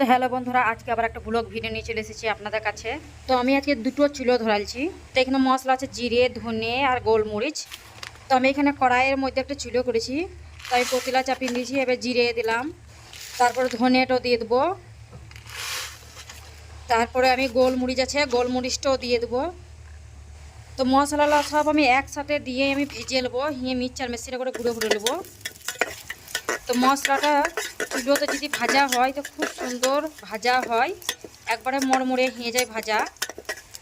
তো হ্যালো বন্ধুরা, আজকে আবার একটা ব্লগ ভিডিও নিয়ে চলে এসেছি আপনাদের কাছে। তো আমি আজকে দুটো চুলো ধরালছি। তো এখানে মশলা আছে জিরে, ধনে আর গোলমরিচ। তো আমি এখানে কড়াইয়ের মধ্যে একটা চুলো করেছি, তো আমি পতিলা চাপিয়ে দিয়েছি। এবার জিরে দিলাম, তারপরে ধনেটাও দিয়ে দেবো, তারপরে আমি গোলমরিচ আছে গোলমরিচটাও দিয়ে দেবো। তো মশলাটা সব আমি একসাথে দিয়ে আমি ভেজে নেবো, হিয়ে মিক্সচার মেশিনে করে গুঁড়ো করে নেবো। তো মশলাটা চুলোতে যদি ভাজা হয় তো খুব সুন্দর ভাজা হয়, একবারে মরমরে হয়ে যায় ভাজা।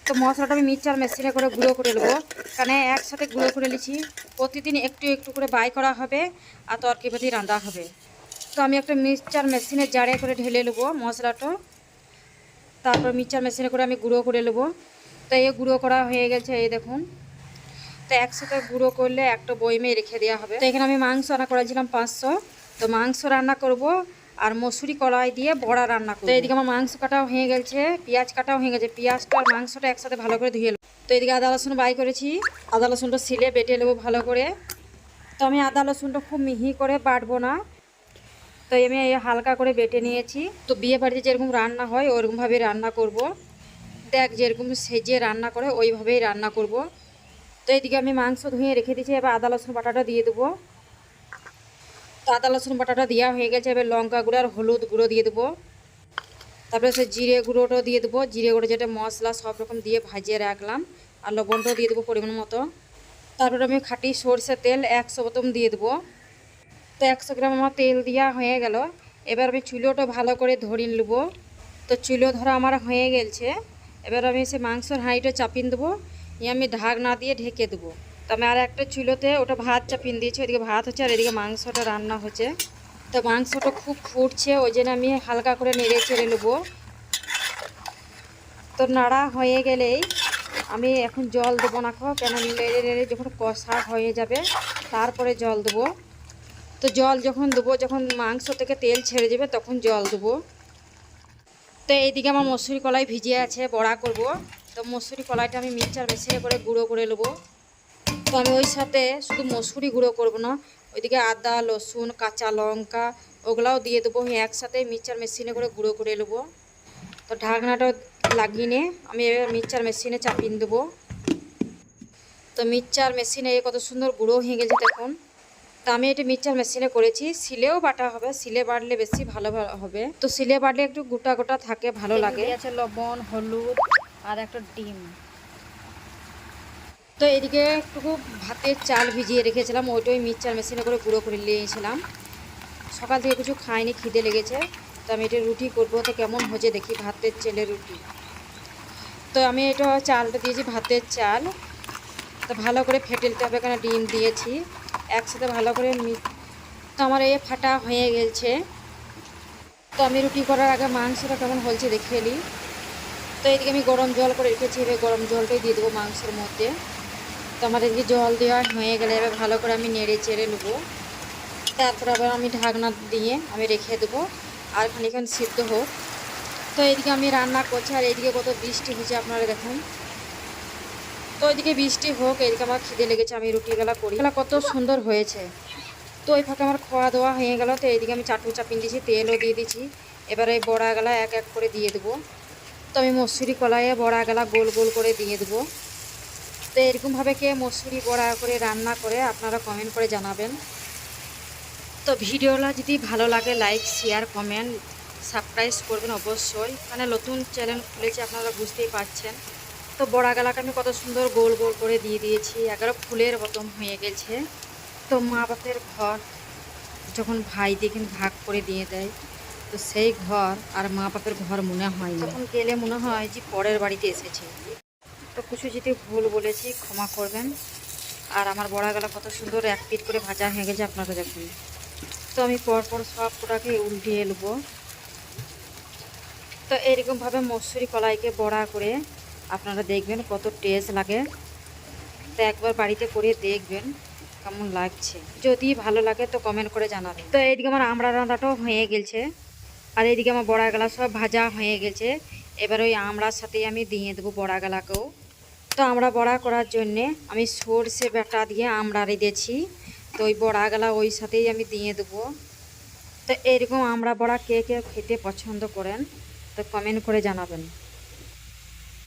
তো মশলাটা আমি মিক্সচার মেশিনে করে গুঁড়ো করে নেবো, কারণ একসাথে গুঁড়ো করে নিচ্ছি। প্রতিদিন একটু একটু করে বাই করা হবে আর তরকারি রান্না হবে। তো আমি একটা মিক্সচার মেশিনে জারে করে ঢেলে নেবো মশলাটা, তারপর মিক্সচার মেশিনে করে আমি গুঁড়ো করে নেবো। তো এই গুঁড়ো করা হয়ে গেছে, এই দেখুন। তো একসাথে গুঁড়ো করলে একটা বয়মে রেখে দেওয়া হবে। তো এখানে আমি মাংস রান্না করেছিলাম 500। তো মাংস রান্না করব আর মসুরি কলাই দিয়ে বড়া রান্না করব। তো এদিকে আমার মাংস কাটাও হয়ে গেছে, পেঁয়াজ কাটাও হয়ে গেছে। পেঁয়াজটা আর মাংসটা একসাথে ভালো করে ধুয়ে নেব। তো এদিকে আদা রসুন বাই করেছি, আদা রসুনটা সিলে বেটে নেবো ভালো করে। তো আমি আদা রসুনটা খুব মিহি করে বাটবো না, তো আমি হালকা করে বেটে নিয়েছি। তো বিয়ে বাড়িতে যেরকম রান্না হয় ওরকমভাবে রান্না করব। দেখ যেরকম সেজে রান্না করে ওইভাবেই রান্না করব। তো এইদিকে আমি মাংস ধুয়ে রেখে দিয়েছি, এবার আদা রসুন বাটাটা দিয়ে দেবো। তো আদা রসুন বাটাটা দেওয়া হয়ে গেছে, এবার লঙ্কা গুঁড়ো আর হলুদ গুঁড়ো দিয়ে দেবো। তারপরে সে জিরে গুঁড়োটাও দিয়ে দেবো, জিরে গুঁড়ো যেটা মশলা সব রকম দিয়ে ভাজিয়ে রাখলাম, আর লবণটাও দিয়ে দেবো পরিমাণ মতো। তারপরে আমি খাঁটি সরষের তেল 100 বোতল দিয়ে দেবো। তো 100 গ্রাম আমার তেল দেওয়া হয়ে গেল। এবার আমি চুলোটা ভালো করে ধরিয়ে নেবো। তো চুলো ধরা আমার হয়ে গেছে, এবার আমি সে মাংসর হাঁড়িটা চাপিয়ে দেবো, আমি ঢাকনা দিয়ে ঢেকে দেবো। তো আমি আর একটা চুলোতে ওটা ভাত চাপিয়ে দিয়েছি, ওইদিকে ভাত হচ্ছে আর এদিকে মাংসটা রান্না হচ্ছে। তো মাংসটা খুব ফুটছে, ওই জন্য আমি হালকা করে নেড়ে চেড়ে নেবো। তো নাড়া হয়ে গেলেই আমি এখন জল দেবো না, কেন নেড়ে নেড়ে যখন কষা হয়ে যাবে তারপরে জল দেবো। তো জল যখন দেবো, যখন মাংস থেকে তেল ছেড়ে যাবে তখন জল দেবো। তো এইদিকে আমার মসুরি কলাই ভিজিয়ে আছে, বড়া করব। তো মসুরি কলাইটা আমি মিক্সচার মেশিনে করে গুঁড়ো করে নেবো। তো আমি ওই সাথে শুধু মসুরি গুঁড়ো করব না, ওইদিকে আদা রসুন কাঁচা লঙ্কা ওগুলাও দিয়ে দেবো, একসাথে মিক্সচার মেশিনে করে গুঁড়ো করে নেবো। তো ঢাকনাটা লাগিয়ে নিয়ে আমি এবার মিক্সচার মেশিনে চাপিয়ে দেবো। তো মিক্সচার মেশিনে কত সুন্দর গুঁড়ো হয়ে গেছে দেখুন। তো আমি এটা মিক্সচার মেশিনে করেছি, সিলেও বাটা হবে, সিলে বাটলে বেশি ভালো হবে। তো সিলে বাটলে একটু গোটা গোটা থাকে, ভালো লাগে। আছে লবণ হলুদ আর একটা ডিম। তো এদিকে একটু ভাতের চাল ভিজিয়ে রেখেছিলাম, ওইটাই মিক্সচার মেশিনে করে গুঁড়ো করে নিয়েছিলাম। সকাল থেকে কিছু খাইনি, খিদে লেগেছে। তো আমি এটা রুটি করবো, তো কেমন হয়েছে দেখি ভাতের চালের রুটি। তো আমি এটা চালটা দিয়েছি ভাতের চাল, তো ভালো করে ফেটে নিতে হবে, এখানে ডিম দিয়েছি একসাথে ভালো করে। তো আমার এই ফাটা হয়ে গেছে। তো আমি রুটি করার আগে মাংসটা কেমন হয়েছে দেখিয়ে নিই। তো এদিকে আমি গরম জল করে রেখেছি, এবার গরম জলটাই দিয়ে দেবো মাংসের মধ্যে। তো আমার এদিকে জল দেওয়া হয়ে গেলে এবার ভালো করে আমি নেড়ে চেড়ে নেবো। তারপর আবার আমি ঢাকনা দিয়ে আমি রেখে দেবো আর খানিক্ষণ সিদ্ধ হোক। তো এদিকে আমি রান্না করছি আর এদিকে কত বৃষ্টি হয়েছে আপনারা দেখুন। তো ওইদিকে বৃষ্টি হোক, এদিকে আমার খিদে লেগেছে, আমি রুটিগুলা করি। কত সুন্দর হয়েছে। তো ওই ফাঁকে আমার খাওয়া দাওয়া হয়ে গেল। তো এইদিকে আমি চাটু চাপিয়ে দিয়েছি, তেলও দিয়ে দিয়েছি। এবারে এই বড়াগুলা এক এক করে দিয়ে দেবো। তো আমি মসুরি কলাইয়ে বড়াগুলা গোল গোল করে দিয়ে দেবো। তো এরকমভাবে কে মসুরি বড়া করে রান্না করে আপনারা কমেন্ট করে জানাবেন। তো ভিডিওটা যদি ভালো লাগে লাইক শেয়ার কমেন্ট সাবস্ক্রাইব করবেন অবশ্যই, মানে নতুন চ্যানেল খুলেছে আপনারা বুঝতেই পারছেন। তো বড়াগুলাকে আমি কত সুন্দর গোল গোল করে দিয়ে দিয়েছি, এগারো ফুলের মতন হয়ে গেছে। তো মা বাপের ঘর যখন ভাই দেখেন ভাগ করে দিয়ে দেয়, তো সেই ঘর আর মা বাপের ঘর মনে হয়, তখন গেলে মনে হয় যে পরের বাড়িতে এসেছে। তো কিছু যদি ভুল বলেছি ক্ষমা করবেন। আর আমার বড়াগুলা কত সুন্দর এক পিট করে ভাজা হয়ে গেছে আপনারা দেখুন। তো আমি পরপর সব কটাকে উল্টিয়ে নেবো। তো এরকমভাবে মসুরি কলাইকে বড়া করে আপনারা দেখবেন কত টেস্ট লাগে। তো একবার বাড়িতে করে দেখবেন কেমন লাগছে, যদি ভালো লাগে তো কমেন্ট করে জানাবেন। তো এইদিকে আমার আমড়া রান্নাটাও হয়ে গেছে আর এইদিকে আমার বড়াগুলা সব ভাজা হয়ে গেছে। এবার ওই আমড়ার সাথেই আমি দিয়ে দেবো বড়াগুলাকেও। তো আমড়া বড়া করার জন্যে আমি সর্ষে বাটা দিয়ে আমড়া রেঁধেছি, তো ওই বড়াগুলা ওই সাথেই আমি দিয়ে দেবো। তো তো এরকম আমরা বড়া কে কে খেতে পছন্দ করেন তো কমেন্ট করে জানাবেন।